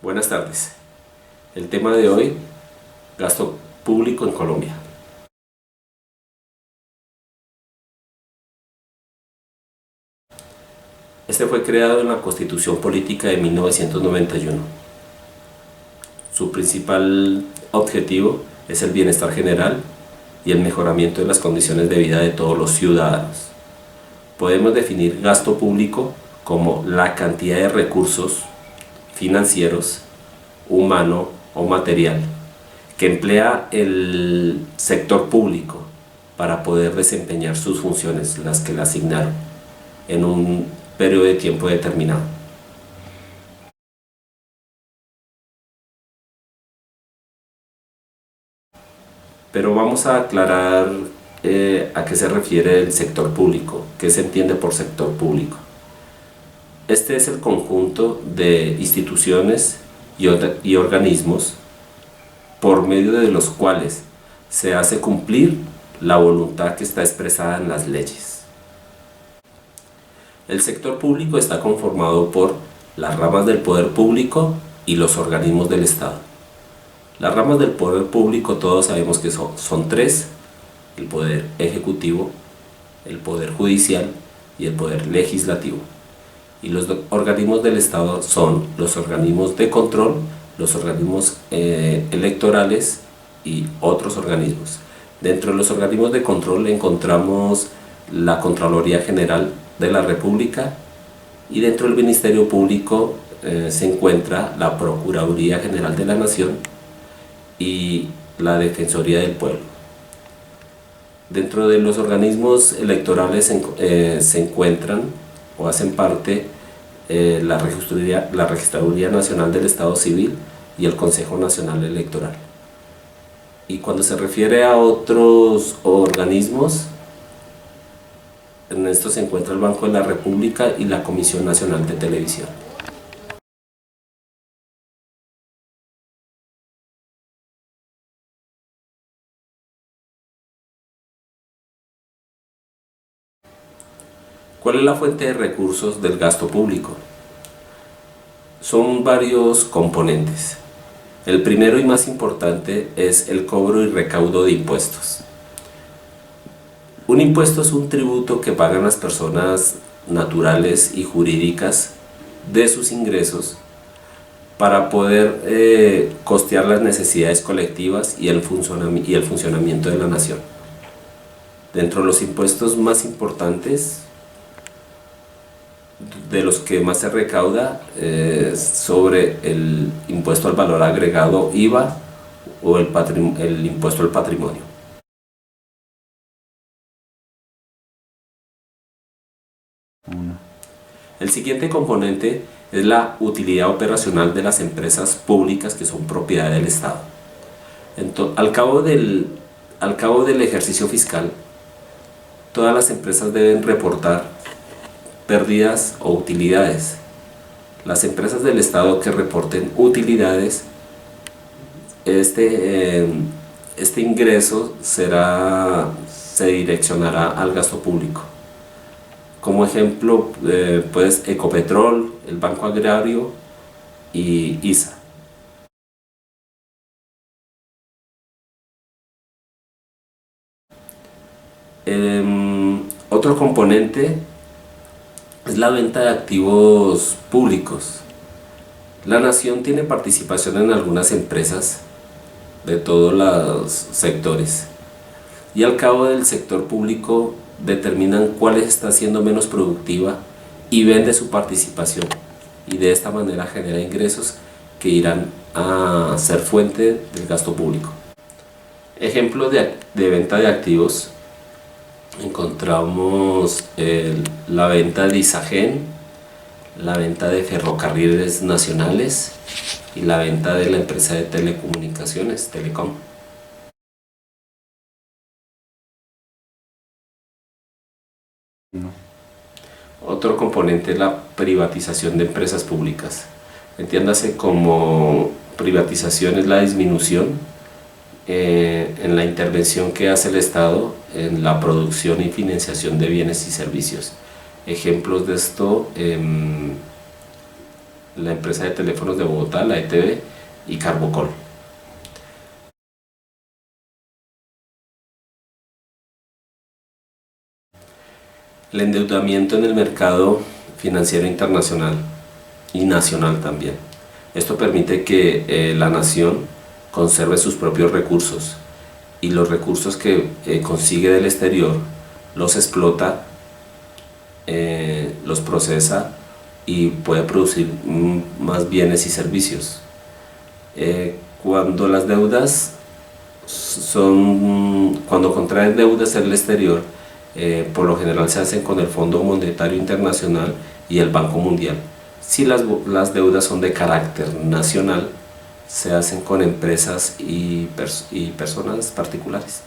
Buenas tardes. El tema de hoy, gasto público en Colombia. Este fue creado en la Constitución Política de 1991. Su principal objetivo es el bienestar general y el mejoramiento de las condiciones de vida de todos los ciudadanos. Podemos definir gasto público como la cantidad de recursos financieros, humano o material que emplea el sector público para poder desempeñar sus funciones, las que le asignaron, en un periodo de tiempo determinado. Pero vamos a aclarar a qué se refiere el sector público, qué se entiende por sector público. Este es el conjunto de instituciones y organismos por medio de los cuales se hace cumplir la voluntad que está expresada en las leyes. El sector público está conformado por las ramas del poder público y los organismos del Estado. Las ramas del poder público todos sabemos que son tres: el poder ejecutivo, el poder judicial y el poder legislativo. Y los organismos del Estado son los organismos de control, los organismos electorales y otros organismos. Dentro de los organismos de control encontramos la Contraloría General de la República, y dentro del Ministerio Público se encuentra la Procuraduría General de la Nación y la Defensoría del Pueblo. Dentro de los organismos electorales se encuentran o hacen parte la Registraduría Nacional del Estado Civil y el Consejo Nacional Electoral. Y cuando se refiere a otros organismos, en esto se encuentra el Banco de la República y la Comisión Nacional de Televisión. ¿Cuál es la fuente de recursos del gasto público? Son varios componentes. El primero y más importante es el cobro y recaudo de impuestos. Un impuesto es un tributo que pagan las personas naturales y jurídicas de sus ingresos para poder costear las necesidades colectivas y el funcionamiento de la nación. Dentro de los impuestos más importantes, de los que más se recauda, sobre el impuesto al valor agregado IVA o el impuesto al patrimonio. El siguiente componente es la utilidad operacional de las empresas públicas que son propiedad del Estado. Entonces, al cabo del ejercicio fiscal, todas las empresas deben reportar pérdidas o utilidades. Las empresas del Estado que reporten utilidades, este ingreso se direccionará al gasto público. Como ejemplo, pues Ecopetrol, el Banco Agrario y ISA. Otro componente es la venta de activos públicos. La nación tiene participación en algunas empresas de todos los sectores, y al cabo del sector público determinan cuál está siendo menos productiva y vende su participación, y de esta manera genera ingresos que irán a ser fuente del gasto público. Ejemplos de venta de activos: encontramos la venta de Isagen, la venta de Ferrocarriles Nacionales y la venta de la empresa de telecomunicaciones, Telecom. Otro componente es la privatización de empresas públicas. Entiéndase como privatización es la disminución en la intervención que hace el Estado en la producción y financiación de bienes y servicios. Ejemplos de esto: la empresa de teléfonos de Bogotá, la ETB, y Carbocol. El endeudamiento en el mercado financiero internacional y nacional también. Esto permite que la nación conserve sus propios recursos y los recursos que consigue del exterior los explota, los procesa y puede producir más bienes y servicios. Cuando las deudas cuando contraen deudas en el exterior, por lo general se hacen con el Fondo Monetario Internacional y el Banco Mundial. Si las deudas son de carácter nacional, se hacen con empresas y personas particulares.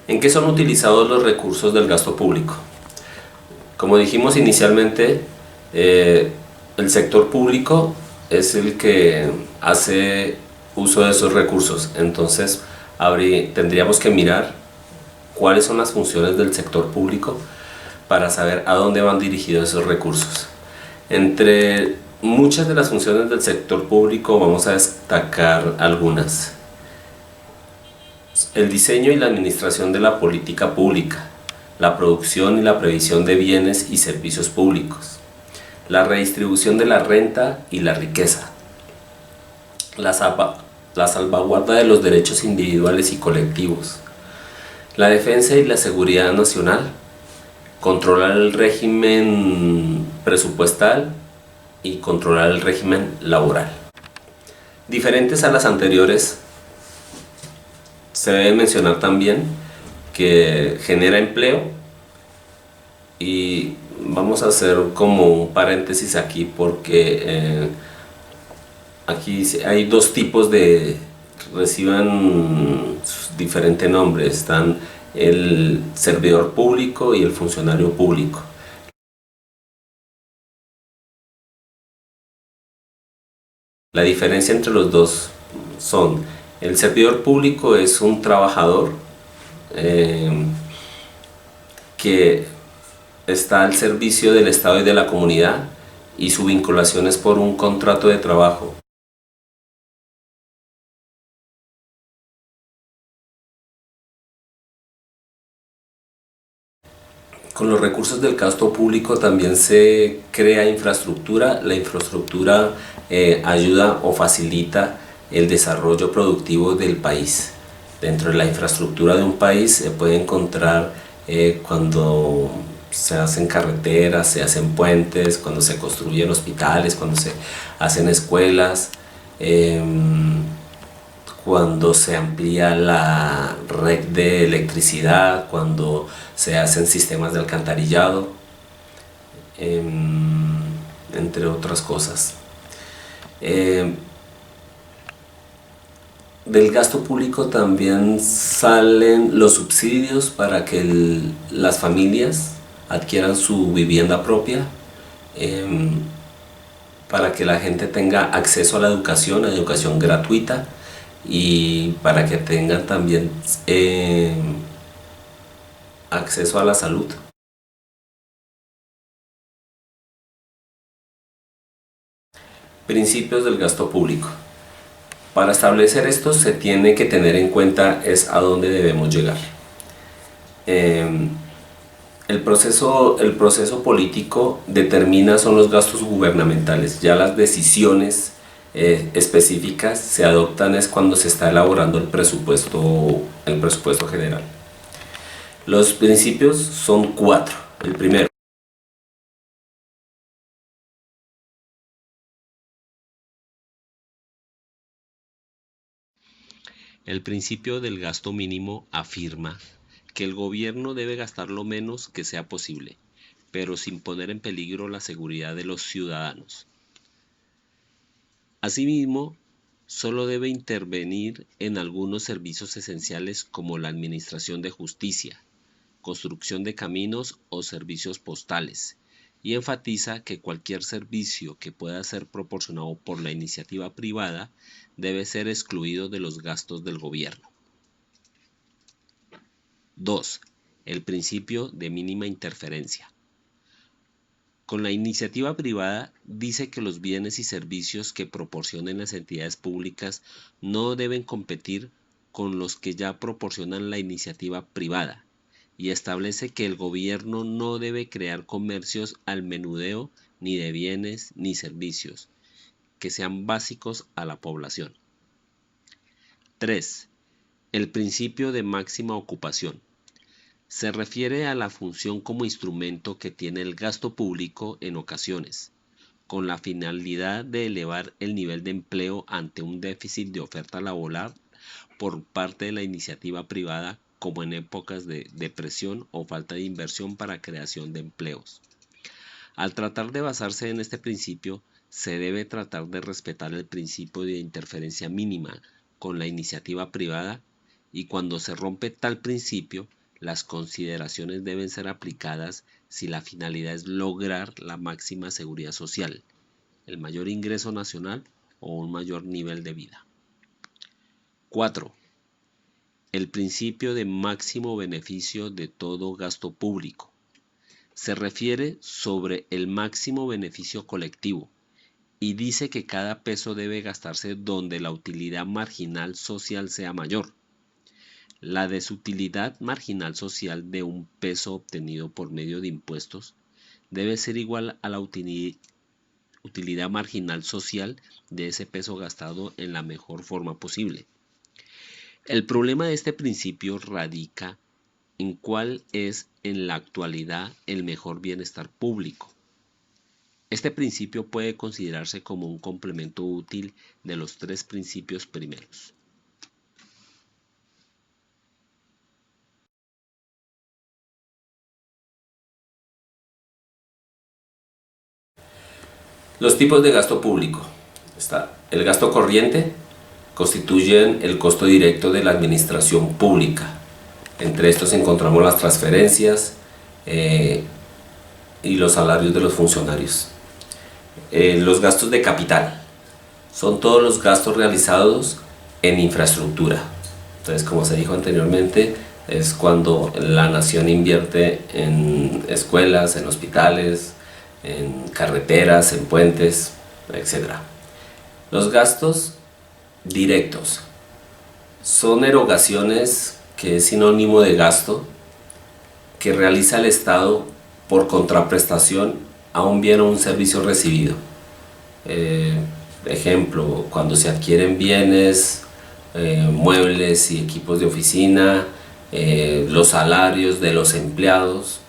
¿En qué son utilizados los recursos del gasto público? Como dijimos inicialmente, el sector público es el que hace uso de esos recursos. Entonces, tendríamos que mirar cuáles son las funciones del sector público para saber a dónde van dirigidos esos recursos. Entre muchas de las funciones del sector público vamos a destacar algunas. El diseño y la administración de la política pública, la producción y la previsión de bienes y servicios públicos, la redistribución de la renta y la riqueza, la salvaguarda de los derechos individuales y colectivos, la defensa y la seguridad nacional, controlar el régimen presupuestal y controlar el régimen laboral. Diferentes a las anteriores, se debe mencionar también que genera empleo, y vamos a hacer como un paréntesis aquí porque aquí hay dos tipos reciban diferente nombre. Están el servidor público y el funcionario público. La diferencia entre los dos son: el servidor público es un trabajador que está al servicio del Estado y de la comunidad, y su vinculación es por un contrato de trabajo. Con los recursos del gasto público también se crea infraestructura. La infraestructura ayuda o facilita el desarrollo productivo del país. Dentro de la infraestructura de un país se puede encontrar cuando se hacen carreteras, se hacen puentes, cuando se construyen hospitales, cuando se hacen escuelas, cuando se amplía la red de electricidad, cuando se hacen sistemas de alcantarillado, entre otras cosas. Del gasto público también salen los subsidios para que las familias adquieran su vivienda propia, para que la gente tenga acceso a la educación gratuita, y para que tengan también acceso a la salud. Principios del gasto público. Para establecer esto se tiene que tener en cuenta es a dónde debemos llegar. El proceso político determina son los gastos gubernamentales. Ya las decisiones específicas se adoptan es cuando se está elaborando el presupuesto general. Los principios son 4. El primero: el principio del gasto mínimo afirma que el gobierno debe gastar lo menos que sea posible, pero sin poner en peligro la seguridad de los ciudadanos. Asimismo, solo debe intervenir en algunos servicios esenciales como la administración de justicia, construcción de caminos o servicios postales, y enfatiza que cualquier servicio que pueda ser proporcionado por la iniciativa privada debe ser excluido de los gastos del gobierno. 2. El principio de mínima interferencia. Con la iniciativa privada dice que los bienes y servicios que proporcionen las entidades públicas no deben competir con los que ya proporcionan la iniciativa privada, y establece que el gobierno no debe crear comercios al menudeo ni de bienes ni servicios que sean básicos a la población. 3. El principio de máxima ocupación. Se refiere a la función como instrumento que tiene el gasto público en ocasiones, con la finalidad de elevar el nivel de empleo ante un déficit de oferta laboral por parte de la iniciativa privada, como en épocas de depresión o falta de inversión para creación de empleos. Al tratar de basarse en este principio, se debe tratar de respetar el principio de interferencia mínima con la iniciativa privada, y cuando se rompe tal principio, las consideraciones deben ser aplicadas si la finalidad es lograr la máxima seguridad social, el mayor ingreso nacional o un mayor nivel de vida. 4. El principio de máximo beneficio de todo gasto público. Se refiere sobre el máximo beneficio colectivo y dice que cada peso debe gastarse donde la utilidad marginal social sea mayor. La desutilidad marginal social de un peso obtenido por medio de impuestos debe ser igual a la utilidad marginal social de ese peso gastado en la mejor forma posible. El problema de este principio radica en cuál es en la actualidad el mejor bienestar público. Este principio puede considerarse como un complemento útil de los tres principios primeros. Los tipos de gasto público. Está el gasto corriente, constituyen el costo directo de la administración pública. Entre estos encontramos las transferencias y los salarios de los funcionarios. Los gastos de capital son todos los gastos realizados en infraestructura. Entonces, como se dijo anteriormente, es cuando la nación invierte en escuelas, en hospitales, en carreteras, en puentes, etc. Los gastos directos son erogaciones, que es sinónimo de gasto, que realiza el Estado por contraprestación a un bien o un servicio recibido. Ejemplo, cuando se adquieren bienes, muebles y equipos de oficina, los salarios de los empleados.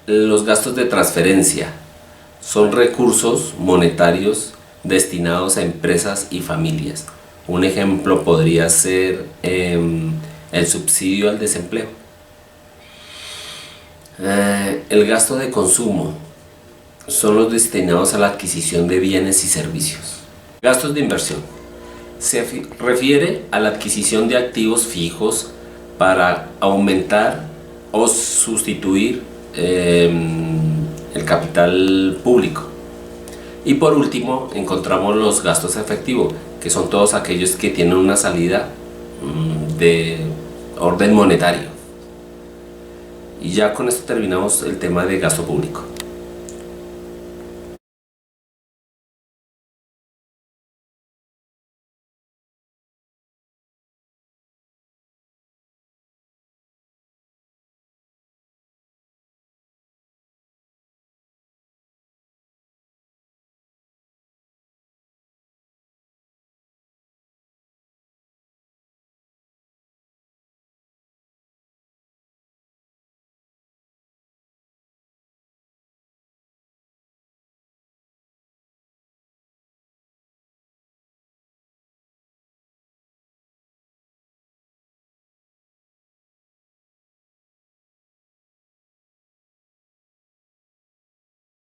Los gastos de transferencia son recursos monetarios destinados a empresas y familias. Un ejemplo podría ser el subsidio al desempleo. El gasto de consumo son los destinados a la adquisición de bienes y servicios. Gastos de inversión se refiere a la adquisición de activos fijos para aumentar o sustituir el capital público. Y por último encontramos los gastos efectivos, que son todos aquellos que tienen una salida de orden monetario. Y ya con esto terminamos el tema de gasto público.